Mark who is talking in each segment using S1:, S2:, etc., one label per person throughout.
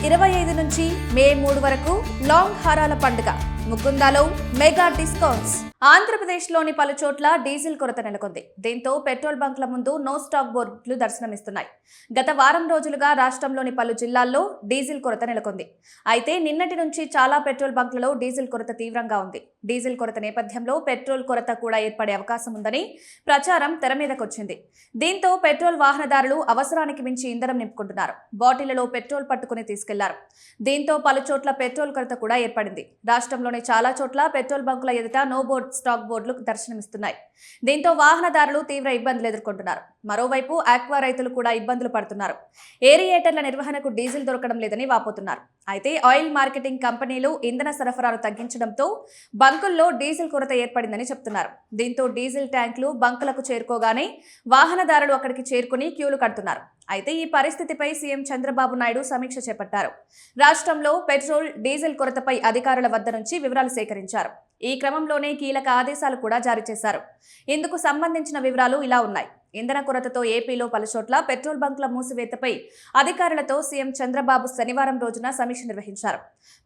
S1: 25 నుంచి మే 3 వరకు లాంగ్ హారాల పండుగ ముకుందాలో మెగా డిస్కౌంట్స్. ఆంధ్రప్రదేశ్లోని పలు చోట్ల డీజిల్ కొరత నెలకొంది. దీంతో పెట్రోల్ బంక్ల ముందు నో స్టాక్ బోర్డులు దర్శనమిస్తున్నాయి. గత వారం రోజులుగా రాష్ట్రంలోని పలు జిల్లాల్లో డీజిల్ కొరత నెలకొంది. అయితే నిన్నటి నుంచి చాలా పెట్రోల్ బంక్లలో డీజిల్ కొరత తీవ్రంగా ఉంది. డీజిల్ కొరత నేపథ్యంలో పెట్రోల్ కొరత కూడా ఏర్పడే అవకాశం ఉందని ప్రచారం తెర మీదకొచ్చింది. దీంతో పెట్రోల్ వాహనదారులు అవసరానికి మించి ఇంధనం నింపుకుంటున్నారు. బాటిళ్లలో పెట్రోల్ పట్టుకుని తీసుకెళ్లారు. దీంతో పలు చోట్ల పెట్రోల్ కొరత కూడా ఏర్పడింది. రాష్ట్రంలోని చాలా చోట్ల పెట్రోల్ బంకుల ఎదుట నో స్టాక్ బోర్డులు దర్శనమిస్తున్నాయి. దీంతో వాహనదారులు తీవ్ర ఇబ్బందులు ఎదుర్కొంటున్నారు. మరోవైపు ఆక్వా రైతులు కూడా ఇబ్బందులు పడుతున్నారు. ఏరియేటర్ల నిర్వహణకు డీజిల్ దొరకడం లేదని వాపోతున్నారు. అయితే ఆయిల్ మార్కెటింగ్ కంపెనీలు ఇంధన సరఫరాను తగ్గించడంతో బంకుల్లో డీజిల్ కొరత ఏర్పడిందని చెప్తున్నారు. దీంతో డీజిల్ ట్యాంకులు బంకులకు చేరుకోగానే వాహనదారులు అక్కడికి చేరుకుని క్యూలు కడుతున్నారు. అయితే ఈ పరిస్థితిపై సీఎం చంద్రబాబు నాయుడు సమీక్ష చేపట్టారు. రాష్ట్రంలో పెట్రోల్, డీజిల్ కొరతపై అధికారుల వద్ద నుంచి వివరాలు సేకరించారు. ఈ క్రమంలోనే కీలక ఆదేశాలు కూడా జారీ చేశారు. ఇందుకు సంబంధించిన వివరాలు ఇలా ఉన్నాయి. ఇంధన కొరతతో ఏపీలో పలుచోట్ల పెట్రోల్ బంకుల మూసివేతపై అధికారులతో సీఎం చంద్రబాబు శనివారం రోజున సమీక్ష నిర్వహించారు.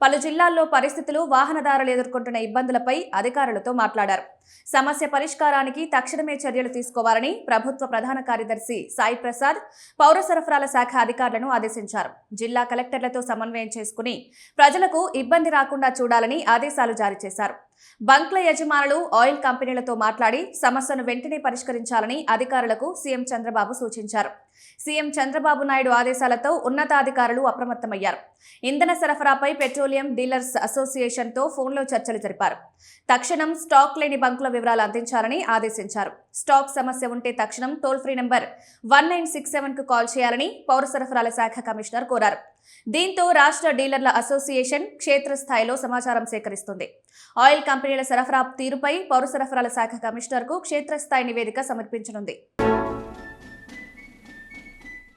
S1: పలు జిల్లాల్లో పరిస్థితులు, వాహనదారులు ఎదుర్కొంటున్న ఇబ్బందులపై అధికారులతో మాట్లాడారు. సమస్య పరిష్కారానికి తక్షణమే చర్యలు తీసుకోవాలని ప్రభుత్వ ప్రధాన కార్యదర్శి సాయి ప్రసాద్ పౌర సరఫరాల శాఖ అధికారులను ఆదేశించారు. జిల్లా కలెక్టర్లతో సమన్వయం చేసుకుని ప్రజలకు ఇబ్బంది రాకుండా చూడాలని ఆదేశాలు జారీ చేశారు. బంక్ల యజమానులు, ఆయిల్ కంపెనీలతో మాట్లాడి సమస్యను వెంటనే పరిష్కరించాలని అధికారులకు సీఎం చంద్రబాబు సూచించారు. సీఎం చంద్రబాబు నాయుడు ఆదేశాలతో ఉన్నతాధికారులు అప్రమత్తమయ్యారు. ఇంధన సరఫరాపై పెట్రోలియం డీలర్స్ అసోసియేషన్తో ఫోన్లో చర్చలు జరిపారు. తక్షణం స్టాక్ లేని బంకుల వివరాలు అందించాలని ఆదేశించారు. స్టాక్ సమస్య ఉంటే తక్షణం టోల్ ఫ్రీ నంబర్ 1967కు కాల్ చేయాలని పౌర సరఫరాల శాఖ కమిషనర్ కోరారు. దీంతో రాష్ట్ర డీలర్ల అసోసియేషన్ క్షేత్రస్థాయిలో సమాచారం సేకరిస్తుంది. ఆయిల్ కంపెనీల సరఫరా తీరుపై పౌర సరఫరాల శాఖ కమిషనర్కు క్షేత్రస్థాయి నివేదిక సమర్పించనుంది.